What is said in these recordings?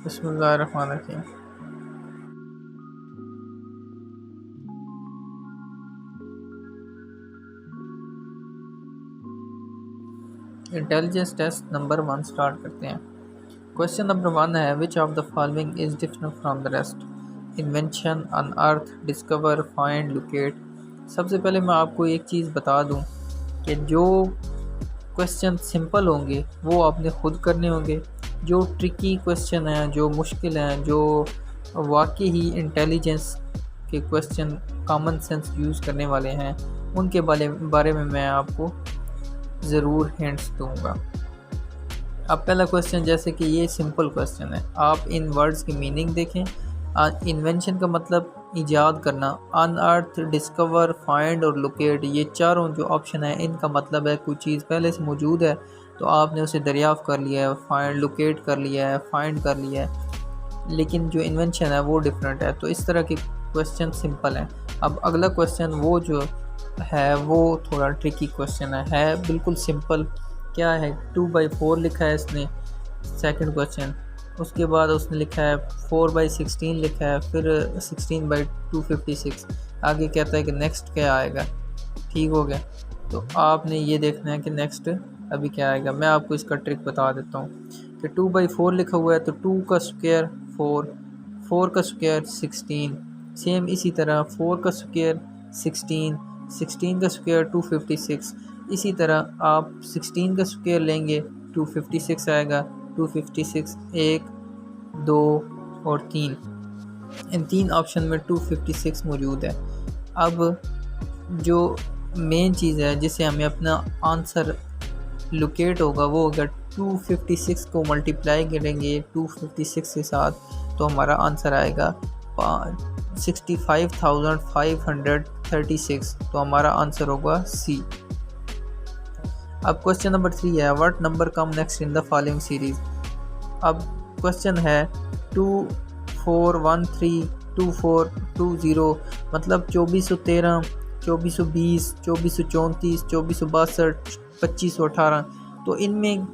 बिस्मिल्लाहिर्रहमानिर्रहीम। Intelligence test number 1 start करते हैं। क्वेश्चन नंबर 1 है, which of the following is different from the rest? Invention, unearth, discover, find, locate. सबसे पहले मैं आपको एक चीज़ बता दूं कि जो क्वेश्चन सिंपल होंगे वो आपने खुद करने होंगे। जो ट्रिकी क्वेश्चन हैं, जो मुश्किल हैं, जो वाकई ही इंटेलिजेंस के क्वेश्चन कॉमन सेंस यूज़ करने वाले हैं, उनके बारे में मैं आपको ज़रूर हिंट्स दूंगा। अब पहला क्वेश्चन, जैसे कि ये सिंपल क्वेश्चन है, आप इन वर्ड्स की मीनिंग देखें। इन्वेंशन का मतलब ईजाद करना, अनअर्थ, डिस्कवर, फाइंड और लोकेट, ये चारों जो ऑप्शन है इनका मतलब है कोई चीज़ पहले से मौजूद है तो आपने उसे दरियाफ़्त कर लिया है, फाइंड लोकेट कर लिया है, फाइंड कर लिया है। लेकिन जो इन्वेंशन है वो डिफरेंट है। तो इस तरह के क्वेश्चन सिंपल हैं। अब अगला क्वेश्चन वो जो है वो थोड़ा ट्रिकी क्वेश्चन है बिल्कुल सिंपल। क्या है, 2/4 लिखा है इसने, सेकंड क्वेश्चन। उसके बाद उसने लिखा है 4/16 लिखा है, फिर 16/256। आगे कहता है कि नेक्स्ट क्या आएगा। ठीक हो गया, तो आपने ये देखना है कि नेक्स्ट अभी क्या आएगा। मैं आपको इसका ट्रिक बता देता हूँ कि 2/4 लिखा हुआ है तो 2 का स्क्वायर 4, 4 का स्क्वायर 16, सेम इसी तरह 4 का स्क्वायर 16, 16 का स्क्वायर 256। इसी तरह आप 16 का स्क्वायर लेंगे 256 आएगा। 256 1, 2 और 3, इन 3 ऑप्शन में 256 मौजूद है। अब जो मेन चीज़ है जिसे हमें अपना आंसर लोकेट होगा वो होगा 256 को मल्टीप्लाई करेंगे 256 के साथ तो हमारा आंसर आएगा 65,536। तो हमारा आंसर होगा सी। अब क्वेश्चन नंबर 3 है, what number come next in the following series? अब क्वेश्चन है 2413 2420, मतलब 2413, 2420, 2434, 2462, 2518। तो इनमें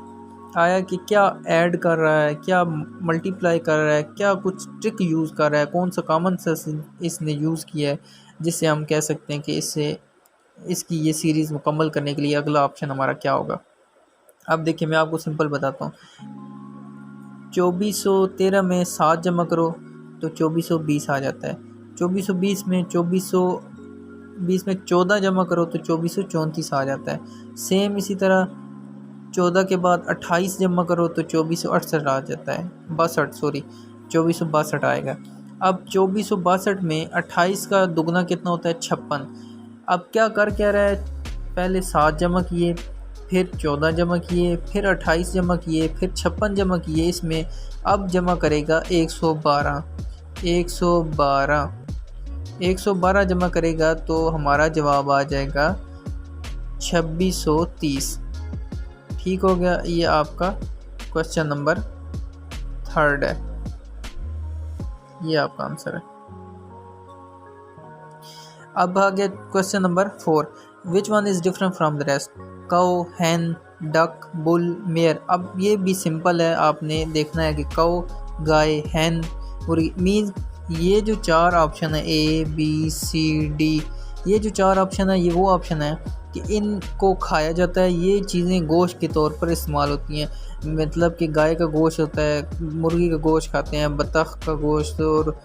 आया कि क्या ऐड कर रहा है, क्या मल्टीप्लाई कर रहा है, क्या कुछ ट्रिक यूज़ कर रहा है, कौन सा कॉमन सेंस इसने यूज़ किया है जिससे हम कह सकते हैं कि इसकी ये सीरीज़ मुकम्मल करने के लिए अगला ऑप्शन हमारा क्या होगा। अब देखिए मैं आपको सिंपल बताता हूँ। 2413 में 7 जमा करो तो 2420 आ जाता है। 2420 में 14 जमा करो तो 2434 आ जाता है। सेम इसी तरह 14 के बाद 28 जमा करो तो 2468 आ जाता है, 2462 आएगा। अब 2462 में 28 का दुगना कितना होता है, 56। अब क्या रहा है, पहले 7 जमा किए, फिर 14 जमा किए, फिर 28 जमा किए, फिर 56 जमा किए। इसमें अब जमा करेगा 112 जमा करेगा तो हमारा जवाब आ जाएगा 2630। ठीक हो गया, ये आपका क्वेश्चन नंबर 3 है, ये आपका आंसर है। अब आ गया question number 4, which one is different from the rest? Cow, hen, duck, bull, mare. अब ये भी सिंपल है, आपने देखना है कि काउ, गाय, हैन, मुर्गी। मीन्स ये जो 4 ऑप्शन है A B C D, ये जो 4 ऑप्शन है ये वो ऑप्शन है कि इनको खाया जाता है। ये चीज़ें गोश्त के तौर पर इस्तेमाल होती हैं, मतलब कि गाय का गोश्त होता है, मुर्गी का गोश्त खाते हैं, बतख का गोश्त और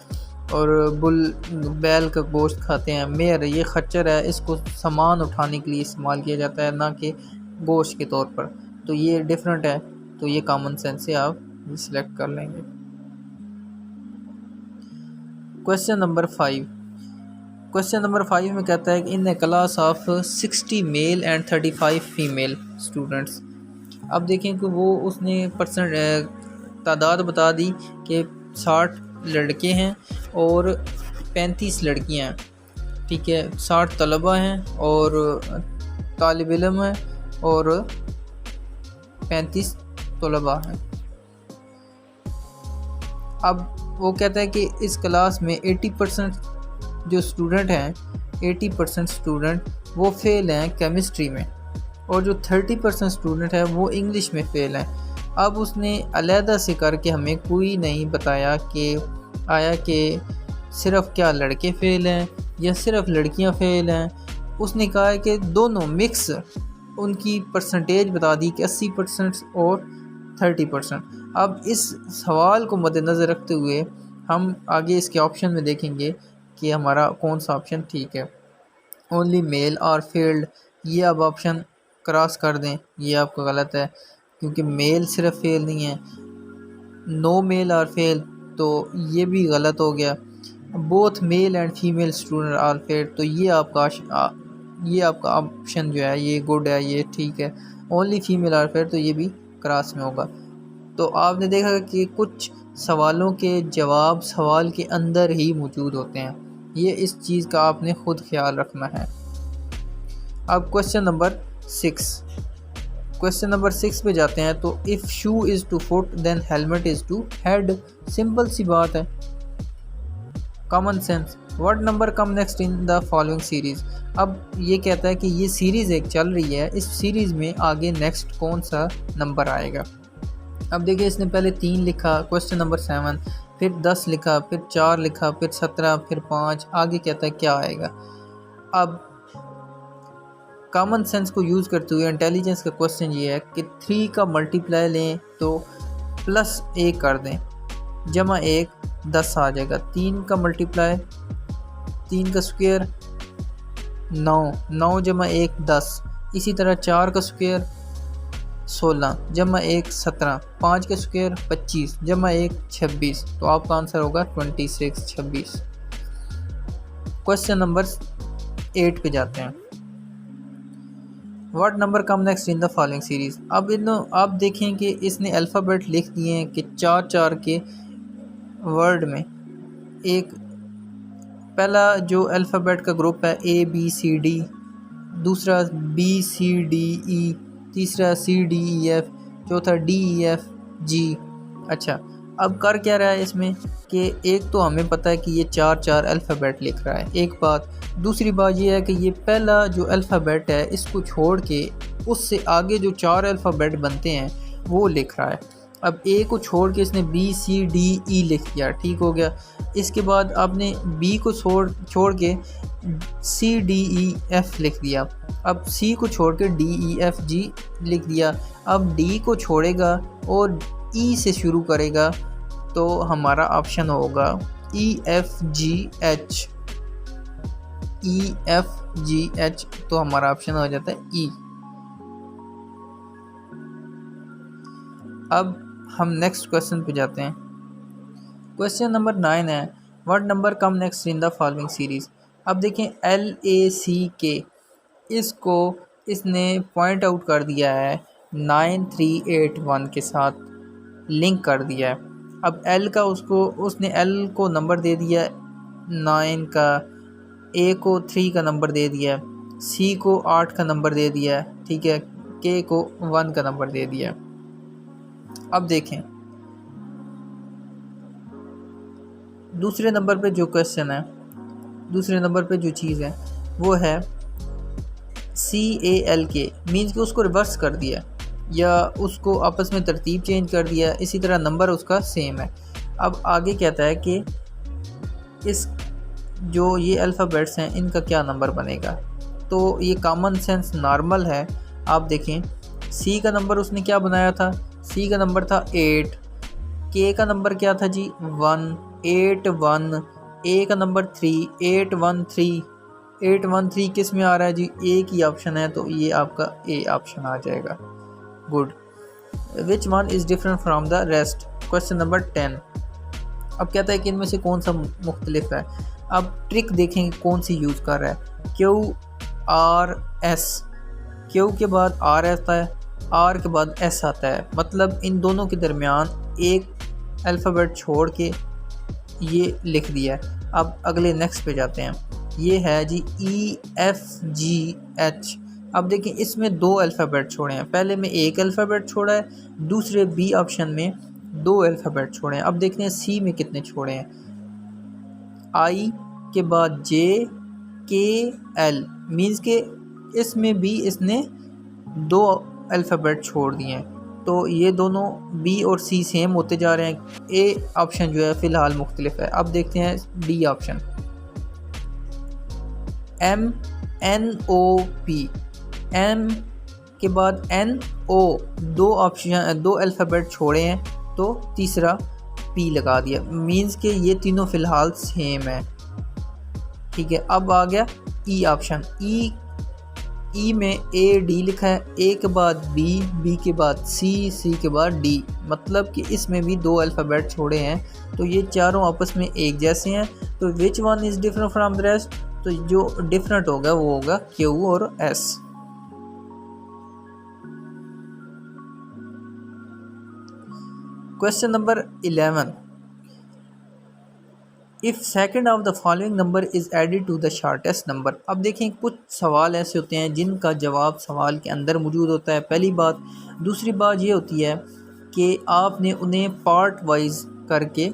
बैल का गोश्त खाते हैं। मेयर ये खच्चर है, इसको सामान उठाने के लिए इस्तेमाल किया जाता है, ना कि गोश्त के तौर पर। तो ये डिफरेंट है, तो ये कॉमन सेंस से आप सिलेक्ट कर लेंगे। क्वेश्चन नंबर 5 में कहता है कि in a class of 60 male and 35 female students. अब देखें कि वो उसने तादाद बता दी कि 60 लड़के हैं और 35 लड़कियां हैं। ठीक है, 60 तलबा हैं और तालिब इल्म हैं और 35 तलबा हैं। अब वो कहता है कि इस क्लास में 80% जो स्टूडेंट हैं, 80% स्टूडेंट वो फेल हैं केमिस्ट्री में, और जो 30% स्टूडेंट है वो इंग्लिश में फेल हैं। अब उसने अलहदा से करके हमें कोई नहीं बताया कि आया कि सिर्फ़ क्या लड़के फ़ेल हैं या सिर्फ़ लड़कियां फ़ेल हैं। उसने कहा है कि दोनों मिक्स, उनकी परसेंटेज बता दी कि 80% और 30%। अब इस सवाल को मद्देनज़र रखते हुए हम आगे इसके ऑप्शन में देखेंगे कि हमारा कौन सा ऑप्शन ठीक है। ओनली मेल और फील्ड, ये अब ऑप्शन क्रॉस कर दें, ये आपका गलत है क्योंकि मेल सिर्फ फेल नहीं है। नो मेल और फेल, तो ये भी गलत हो गया। Both male and female student are fail, तो ये आपका ऑप्शन जो है ये गुड है, ये ठीक है। ओनली फीमेल आर फेल, तो ये भी क्रॉस में होगा। तो आपने देखा कि कुछ सवालों के जवाब सवाल के अंदर ही मौजूद होते हैं, ये इस चीज़ का आपने ख़ुद ख्याल रखना है। अब क्वेश्चन नंबर 6 पे जाते हैं। तो if shoe is to foot then helmet is to head, simple सी बात है, common sense. What number come next in the following series. अब ये कहता है कि ये सीरीज़ एक चल रही है, इस सीरीज़ में आगे नेक्स्ट कौन सा नंबर आएगा। अब देखिए, इसने पहले 3 लिखा, क्वेश्चन नंबर 7, फिर 10 लिखा, फिर 4 लिखा, फिर 17, फिर 5, आगे कहता है क्या आएगा। अब कॉमन सेंस को यूज़ करते हुए इंटेलिजेंस का क्वेश्चन ये है कि 3 का मल्टीप्लाई लें तो +1 कर दें, जमा 1 10 आ जाएगा। 3 का मल्टीप्लाई 3 का स्क्वायर 9, 9 जमा 1 10। इसी तरह 4 का स्क्वायर 16 जमा 1 17, 5 का स्क्वायर 25 जमा 1 26। तो आपका आंसर होगा 26। क्वेश्चन नंबर 8 पे जाते हैं। What number come next in the following series. अब आप देखें कि इसने अल्फ़ाबेट लिख दिए हैं कि 4 के वर्ड में। एक पहला जो अल्फ़ाबेट का ग्रुप है ABCD, दूसरा BCDE, तीसरा CDEF, चौथा DEFG। अच्छा, अब कर क्या रहा है इसमें कि एक तो हमें पता है कि ये 4 अल्फ़ाबेट लिख रहा है, एक बात। दूसरी बात ये है कि ये पहला जो अल्फ़ाबेट है इसको छोड़ के उससे आगे जो 4 अल्फ़ाबेट बनते हैं वो लिख रहा है। अब A को छोड़ के इसने BCDE लिख दिया, ठीक हो गया। इसके बाद आपने B को छोड़ के CDEF लिख दिया। अब C को छोड़ के DEFG लिख दिया। अब D को छोड़ेगा और E से शुरू करेगा, तो हमारा ऑप्शन होगा EFGH। तो हमारा ऑप्शन हो जाता है E। अब हम नेक्स्ट क्वेश्चन पे जाते हैं। क्वेश्चन नंबर 9 है, what number come next in the following series. अब देखें LACK, इसको इसने पॉइंट आउट कर दिया है 9381 के साथ लिंक कर दिया है। अब उसने L को नंबर दे दिया 9 का, A को 3 का नंबर दे दिया, C को 8 का नंबर दे दिया, ठीक है, K को 1 का नंबर दे दिया। अब देखें दूसरे नंबर पे जो क्वेश्चन है, दूसरे नंबर पे जो चीज़ है वो है CALK, मीन्स कि उसको रिवर्स कर दिया या उसको आपस में तरतीब चेंज कर दिया, इसी तरह नंबर उसका सेम है। अब आगे कहता है कि इस जो ये अल्फ़ाबेट्स हैं इनका क्या नंबर बनेगा। तो ये कॉमन सेंस नॉर्मल है। आप देखें C का नंबर उसने क्या बनाया था, C का नंबर था 8, K का नंबर क्या था जी 1, 8 1, A का नंबर 3, 813 किस में आ रहा है जी, A की ऑप्शन है, तो ये आपका A ऑप्शन आ जाएगा। Good. Which one is different from the rest. Question number 10। अब कहता है कि इनमें से कौन सा मुख्तलिफ है। अब ट्रिक देखेंगे कौन सी यूज़ कर रहा है। QRS, Q के बाद R आता है, R के बाद S आता है, मतलब इन दोनों के दरमियान एक अल्फ़ाबेट छोड़ के ये लिख दिया है। अब अगले नेक्स्ट पे जाते हैं। ये है जी EFGH। अब देखें इसमें 2 अल्फ़ाबेट छोड़े हैं, पहले में एक अल्फ़ाबेट छोड़ा है, दूसरे B ऑप्शन में 2 अल्फ़ाबेट छोड़े हैं। अब देखते हैं C में कितने छोड़े हैं। I के बाद JKL, मीन्स के इसमें भी इसने 2 अल्फ़ाबेट छोड़ दिए हैं। तो ये दोनों बी और सी सेम होते जा रहे हैं। ए ऑप्शन जो है फ़िलहाल मुख्तलिफ है। अब देखते हैं डी ऑप्शन, MNOP, एम के बाद NO, दो अल्फ़ाबेट छोड़े हैं तो तीसरा P लगा दिया, मींस के ये तीनों फ़िलहाल सेम है। ठीक है, अब आ गया E ऑप्शन। ई में AD लिखा है, A के बाद B के बाद C के बाद D, मतलब कि इसमें भी दो अल्फ़ाबेट छोड़े हैं तो ये चारों आपस में एक जैसे हैं। तो which one is different from the rest, तो जो डिफरेंट होगा वो होगा Q और S। Question number 11, if second of the following number is added to the shortest number. अब देखें कुछ सवाल ऐसे होते हैं जिनका जवाब सवाल के अंदर मौजूद होता है, पहली बात। दूसरी बात ये होती है कि आपने उन्हें पार्ट वाइज करके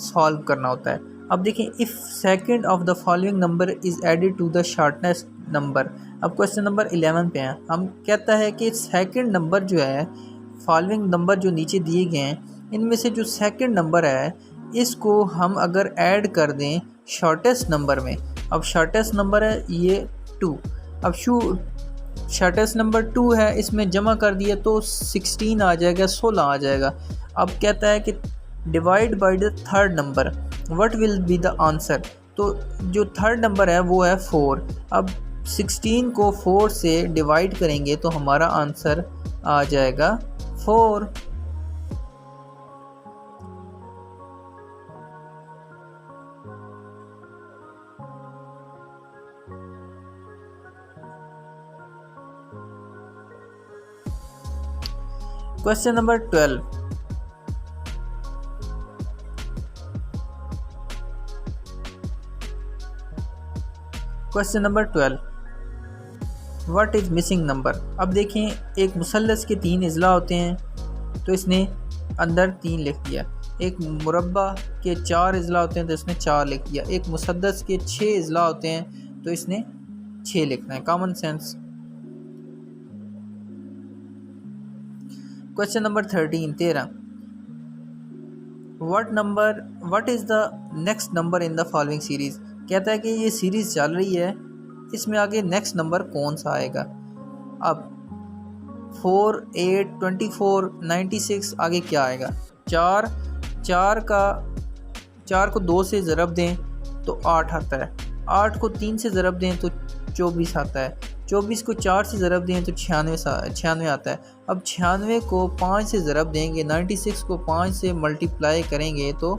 सॉल्व करना होता है। अब देखें, if second of the following number is added to the shortest number. अब क्वेश्चन नंबर 11 पे हैं, हम कहता है कि सेकेंड नंबर जो है, फॉलोइंग नंबर जो नीचे दिए गए हैं इनमें से जो सेकेंड नंबर है इसको हम अगर ऐड कर दें शॉर्टेस्ट नंबर में। अब शॉर्टेस्ट नंबर है ये 2, अब शॉर्टेस्ट नंबर 2 है, इसमें जमा कर दिया तो 16 आ जाएगा, 16 आ जाएगा। अब कहता है कि divide by the third number, what will be the answer. तो जो थर्ड नंबर है वो है 4। अब 16 को 4 से डिवाइड करेंगे तो हमारा आंसर आ जाएगा 4। Question number 12, question number 12, what is missing number. अब देखें, एक मुसल्लस के 3 इज़ला होते हैं तो इसने अंदर 3 लिख दिया। एक मुरब्बा के 4 इज़ला होते हैं तो इसने 4 लिख दिया। एक मुसद्दस के 6 इज़ला होते हैं तो इसने 6 लिखना है, common sense. Question number 13, what is the next number in the following series. कहता है कि ये सीरीज़ चल रही है, इसमें आगे नेक्स्ट नंबर कौन सा आएगा। अब 4, 8, 24, 96 आगे क्या आएगा। 4 को 2 से ज़रब दें तो 8 आता है, 8 को 3 से ज़रब दें तो 24 आता है, 24 को 4 से ज़रब दें तो 96 आता है। अब 96 को 5 से ज़रब देंगे, 96 को 5 से मल्टीप्लाई करेंगे तो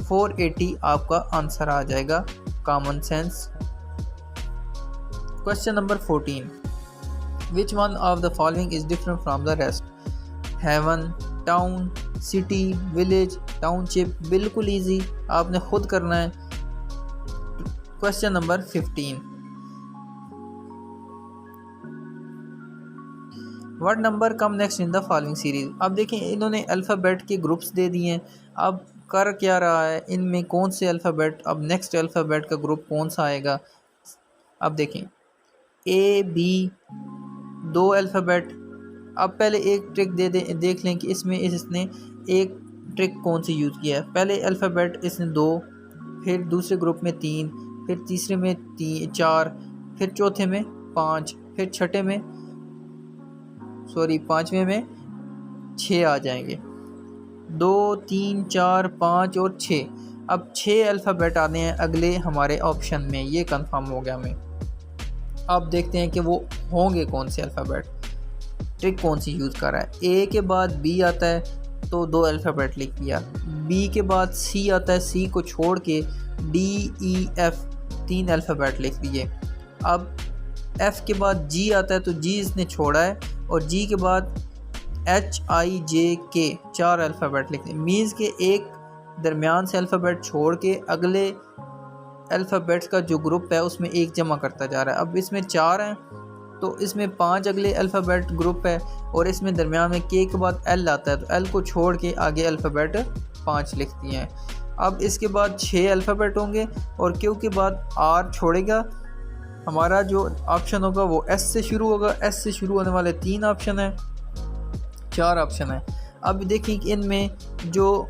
480 आपका आंसर आ जाएगा, common sense. Question number 14, which one of the following is different from the rest. Heaven, town, city, village, township. बिल्कुल ईजी, आपने खुद करना है। Question number 15, what number come next in the following series. अब देखें, इन्होंने अल्फ़ाबेट के groups they दिए हैं। अब कर क्या रहा है, इनमें कौन से अल्फ़ाबेट, अब नेक्स्ट अल्फ़ाबेट का ग्रुप कौन सा आएगा। अब देखें, A, B 2 अल्फ़ाबेट। अब पहले एक ट्रिक देख लें कि इसमें इसने एक ट्रिक कौन सी यूज़ किया है। पहले अल्फ़ाबेट इसने 2, फिर दूसरे ग्रुप में 3, फिर तीसरे में 4, फिर चौथे में 5, फिर छठे में पाँचवें में 6 आ जाएंगे। 2, 3, 4, 5 और 6। अब 6 अल्फ़ाबेट आने हैं अगले हमारे ऑप्शन में, ये कंफर्म हो गया हमें। अब देखते हैं कि वो होंगे कौन से अल्फ़ाबेट, ट्रिक कौन सी यूज़ कर रहा है। ए के बाद B आता है तो 2 अल्फ़ाबेट लिख दिया, B के बाद C आता है, C को छोड़ के D, E, F 3 अल्फ़ाबेट लिख दिए। अब F के बाद G आता है तो G इसने छोड़ा है, और G के बाद H, I, J, K 4 alphabet लिख दिए। मीन्स के एक दरमियान से अल्फ़ाबेट छोड़ के अगले अल्फ़ाबेट्स का जो ग्रुप है उसमें एक जमा करता जा रहा है। अब इसमें 4 हैं तो इसमें 5 अगले अल्फ़ाबेट ग्रुप है, और इसमें दरमियान में K के बाद L आता है तो L को छोड़ के आगे अल्फ़ाबेट 5 लिख दिए हैं। अब इसके बाद 6 अल्फ़ाबेट होंगे और Q के बाद R छोड़ेगा। हमारा जो ऑप्शन होगा वो S से शुरू होगा। S से शुरू होने वाले 3 ऑप्शन हैं, 4 ऑप्शन है। अब देखिए कि इनमें जो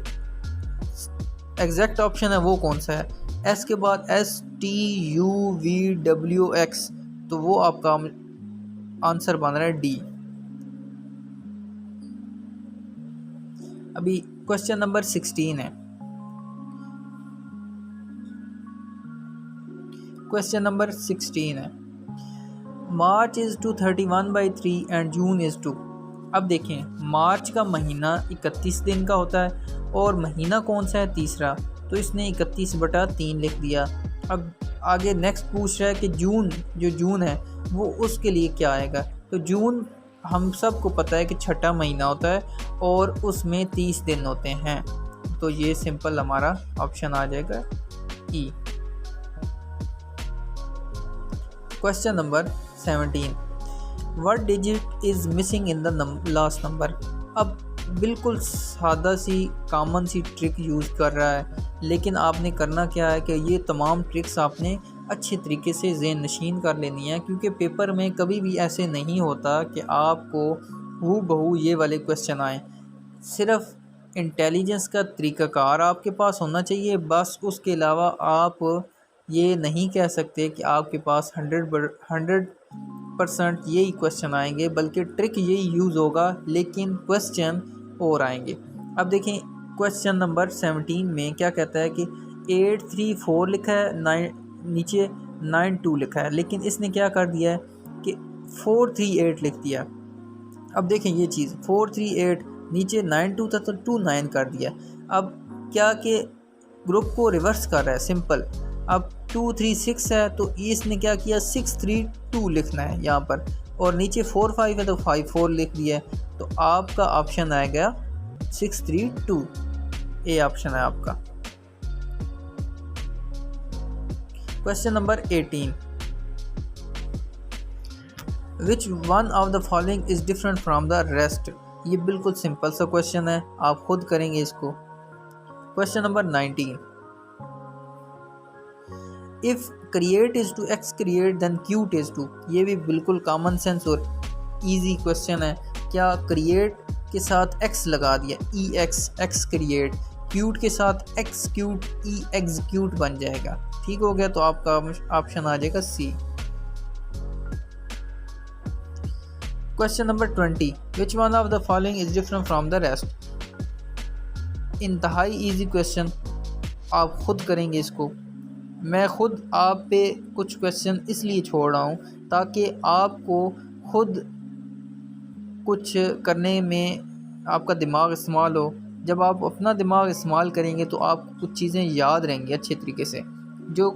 एग्जैक्ट ऑप्शन है वो कौन सा है। एस के बाद STUVWX, तो वो आपका आंसर बन रहा है डी। अभी क्वेश्चन नंबर 16 है। क्वेश्चन नंबर 16 है, March is to 31/3 and June is 2। अब देखें, मार्च का महीना 31 दिन का होता है और महीना कौन सा है, तीसरा, तो इसने 31/3 लिख दिया। अब आगे नेक्स्ट पूछ रहा है कि जून, जो जून है वो उसके लिए क्या आएगा। तो जून हम सबको पता है कि छठा महीना होता है और उसमें 30 दिन होते हैं, तो ये सिंपल हमारा ऑप्शन आ जाएगा E. Question number 17, what digit is missing in the last number. अब बिल्कुल सादा सी कॉमन सी ट्रिक यूज़ कर रहा है, लेकिन आपने करना क्या है कि ये तमाम ट्रिक्स आपने अच्छे तरीके से ज़हन नशीन कर लेनी है, क्योंकि पेपर में कभी भी ऐसे नहीं होता कि आपको हूबहू ये वाले क्वेश्चन आए। सिर्फ इंटेलिजेंस का तरीक़ाकार आपके पास होना चाहिए बस। उसके अलावा आप ये नहीं कह सकते कि आपके पास 100% यही क्वेश्चन आएंगे, बल्कि ट्रिक यही यूज़ होगा लेकिन क्वेश्चन और आएंगे। अब देखें क्वेश्चन नंबर 17 में क्या कहता है कि 834 लिखा है, नीचे 92 लिखा है, लेकिन इसने क्या कर दिया है कि 438 लिख दिया। अब देखें ये चीज़, 438 नीचे 92 था तो 29 कर दिया। अब क्या कि ग्रुप को रिवर्स कर रहा है, सिंपल। अब 236 है तो इसने क्या किया, 632 लिखना है यहाँ पर, और नीचे 45 है तो 54 लिख दिया है। तो आपका ऑप्शन आएगा 632, ए ऑप्शन है आपका। Question number 18, which one of the following is different from the rest. ये बिल्कुल सिंपल सा क्वेश्चन है, आप खुद करेंगे इसको। Question number 19, if create is to x create then cute is to. ये भी बिल्कुल कॉमन सेंस और इजी क्वेश्चन है। क्या क्रिएट के साथ एक्स लगा दिया, e x, x create, cute के साथ एक्स क्यूट, ई एग्जीक्यूट बन जाएगा। ठीक हो गया, तो आपका ऑप्शन आ जाएगा C. Question number 20, which one of the following is different from the rest. इंतहाई इजी क्वेश्चन, आप खुद करेंगे इसको। मैं खुद आप पे कुछ क्वेश्चन इसलिए छोड़ रहा हूँ ताकि आपको खुद कुछ करने में आपका दिमाग इस्तेमाल हो। जब आप अपना दिमाग इस्तेमाल करेंगे तो आपको कुछ चीज़ें याद रहेंगी अच्छे तरीके से। जो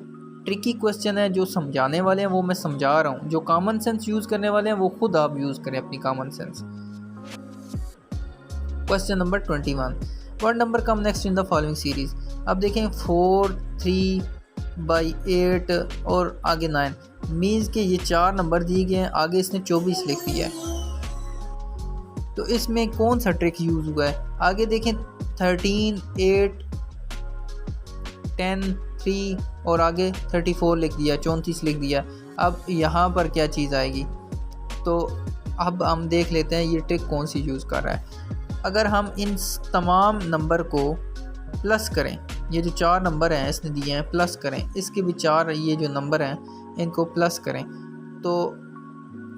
ट्रिकी क्वेश्चन है, जो समझाने वाले हैं वो मैं समझा रहा हूँ, जो कॉमन सेंस यूज़ करने वाले हैं वो खुद आप यूज़ करें अपनी common sense. Question number 21, what number come next in the following series. अब देखें 4, 3/8 और आगे 9, मीन्स के ये 4 नंबर दिए गए हैं, आगे इसने 24 लिख दिया है। तो इसमें कौन सा ट्रिक यूज़ हुआ है। आगे देखें 13, 8, 10, 3 और आगे 34 लिख दिया, 34 लिख दिया। अब यहाँ पर क्या चीज़ आएगी, तो अब हम देख लेते हैं ये ट्रिक कौन सी यूज़ कर रहा है। अगर हम इन तमाम नंबर को प्लस करें, ये जो 4 नंबर हैं इसने दिए हैं, प्लस करें, इसके भी 4 ये जो नंबर हैं इनको प्लस करें, तो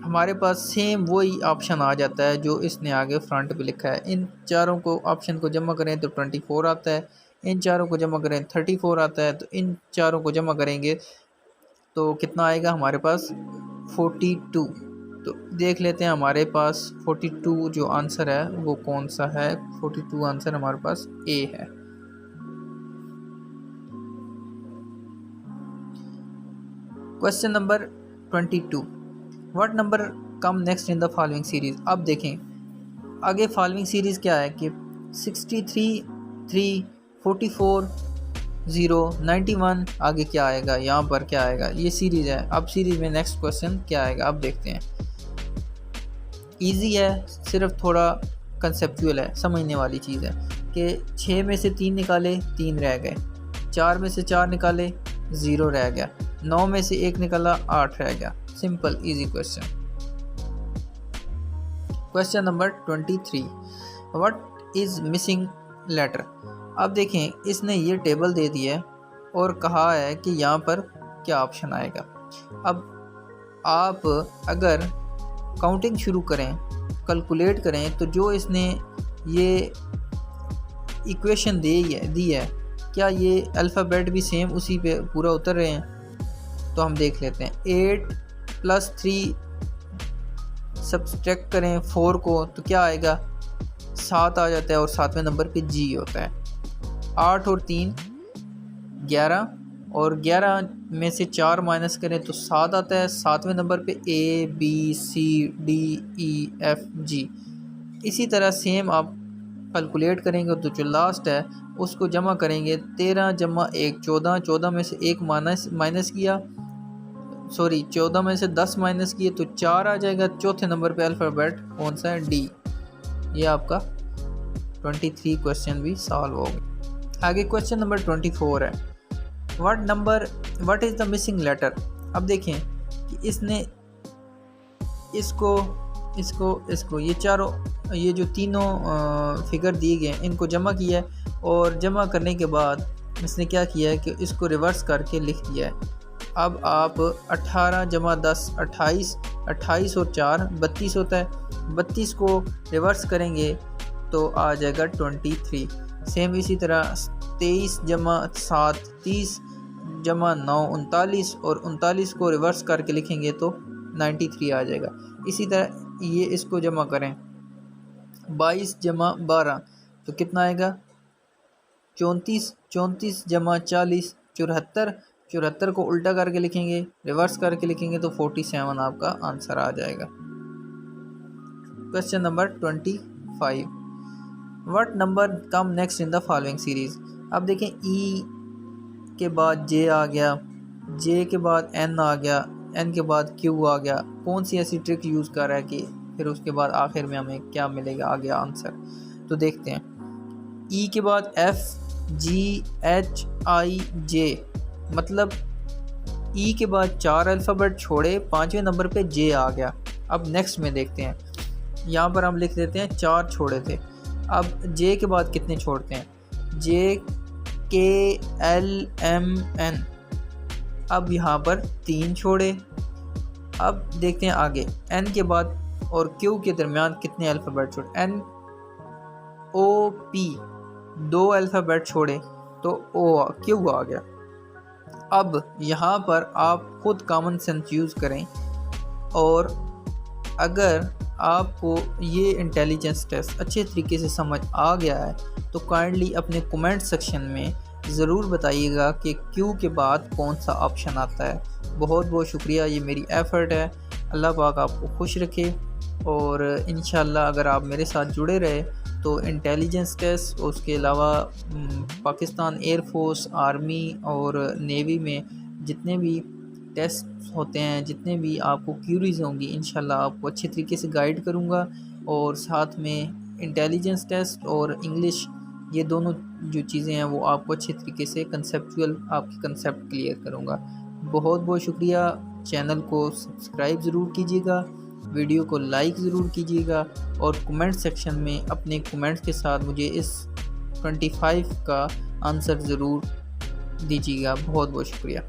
हमारे पास सेम वही ऑप्शन आ जाता है जो इसने आगे फ्रंट पे लिखा है। इन चारों को ऑप्शन को जमा करें तो 24 आता है, इन चारों को जमा करें 34 आता है, तो इन चारों को जमा करेंगे तो कितना आएगा हमारे पास 42। तो देख लेते हैं हमारे पास 42 जो आंसर है वो कौन सा है। 42 आंसर हमारे पास ए है। Question number 22, what number come next in the following series. अब देखें आगे फॉलोइंग सीरीज़ क्या है कि 63, 3, 44, 0, 91, आगे क्या आएगा, यहाँ पर क्या आएगा, ये सीरीज़ है। अब सीरीज़ में नेक्स्ट क्वेश्चन क्या आएगा, अब देखते हैं। इजी है, सिर्फ थोड़ा कंसेप्चुअल है, समझने वाली चीज़ है कि 6 में से 3 निकाले 3 रह गए, 4 में से 4 निकाले 0 रह गया, 9 में से 1 निकाला 8 रह गया। Simple easy question. Question number 23, what is missing letter. अब देखें इसने ये टेबल दे दी है और कहा है कि यहाँ पर क्या ऑप्शन आएगा। अब आप अगर काउंटिंग शुरू करें, कैलकुलेट करें, तो जो इसने ये इक्वेशन दी है क्या ये अल्फ़ाबेट भी सेम उसी पे पूरा उतर रहे हैं। तो हम देख लेते हैं। 8 + 3 सब्सट्रैक्ट करें 4 को तो क्या आएगा, 7 आ जाता है और 7वें नंबर पे जी होता है। 8 और 3 11 और 11 में से 4 माइनस करें तो 7 आता है। 7वें नंबर पे ABCDEFG। इसी तरह सेम आप कैलकुलेट करेंगे तो जो लास्ट है उसको जमा करेंगे। 13 + 1 14, 14 में से 1 माइनस किया, 14 में से 10 माइनस किए तो 4 आ जाएगा। चौथे नंबर पे अल्फ़ाबेट कौन सा है, डी। ये आपका 23 क्वेश्चन भी सॉल्व हो गया। आगे क्वेश्चन नंबर 24 है, what is the missing letter. अब देखें कि इसने इसको ये चारों, ये जो तीनों फिगर दिए गए इनको जमा किया है और जमा करने के बाद इसने क्या किया है कि इसको रिवर्स करके लिख दिया है। अब आप 18 + 10 28, 28 और 4 32 होता है। 32 को रिवर्स करेंगे तो आ जाएगा 23। सेम इसी तरह 23 + 7 30 + 9 39 और 39 को रिवर्स करके लिखेंगे तो 93 आ जाएगा। इसी तरह ये इसको जमा करें 22 + 12 तो कितना आएगा, 34 34 + 40 74, 74 को उल्टा करके लिखेंगे, रिवर्स करके लिखेंगे तो 47 आपका आंसर आ जाएगा। Question number 25, what number come next in the following series. अब देखें ई के बाद जे आ गया, जे के बाद एन आ गया, एन के बाद क्यू आ गया। कौन सी ऐसी ट्रिक यूज़ कर रहा है कि फिर उसके बाद आखिर में हमें क्या मिलेगा आगे आंसर। तो देखते हैं। ई के बाद FGHIJ, मतलब ई के बाद 4 अल्फ़ाबेट छोड़े, 5वें नंबर पे जे आ गया। अब नेक्स्ट में देखते हैं, यहाँ पर हम लिख देते हैं 4 छोड़े थे। अब जे के बाद कितने छोड़ते हैं, JKLMN। अब यहाँ पर 3 छोड़े। अब देखते हैं आगे, एन के बाद और क्यू के दरमियान कितने अल्फ़ाबेट छोड़े, NOP 2 अल्फ़ाबेट छोड़े तो क्यू आ गया। अब यहाँ पर आप खुद कॉमन सेंस यूज़ करें और अगर आपको ये इंटेलिजेंस टेस्ट अच्छे तरीके से समझ आ गया है तो काइंडली अपने कमेंट सेक्शन में ज़रूर बताइएगा कि क्यू के बाद कौन सा ऑप्शन आता है। बहुत बहुत शुक्रिया, ये मेरी एफ़र्ट है। अल्लाह पाक आपको खुश रखे और इंशाल्लाह अगर आप मेरे साथ जुड़े रहे तो इंटेलिजेंस टेस्ट, उसके अलावा पाकिस्तान एयरफोर्स, आर्मी और नेवी में जितने भी टेस्ट होते हैं, जितने भी आपको क्यूरीज होंगी, इंशाल्लाह आपको अच्छे तरीके से गाइड करूँगा। और साथ में इंटेलिजेंस टेस्ट और इंग्लिश, ये दोनों जो चीज़ें हैं वो आपको अच्छे तरीके से कंसेप्चुअल आपकी कंसेप्ट क्लियर करूँगा। बहुत बहुत शुक्रिया। चैनल को सब्सक्राइब ज़रूर कीजिएगा, वीडियो को लाइक ज़रूर कीजिएगा और कमेंट सेक्शन में अपने कमेंट्स के साथ मुझे इस 25 का आंसर ज़रूर दीजिएगा। बहुत बहुत शुक्रिया।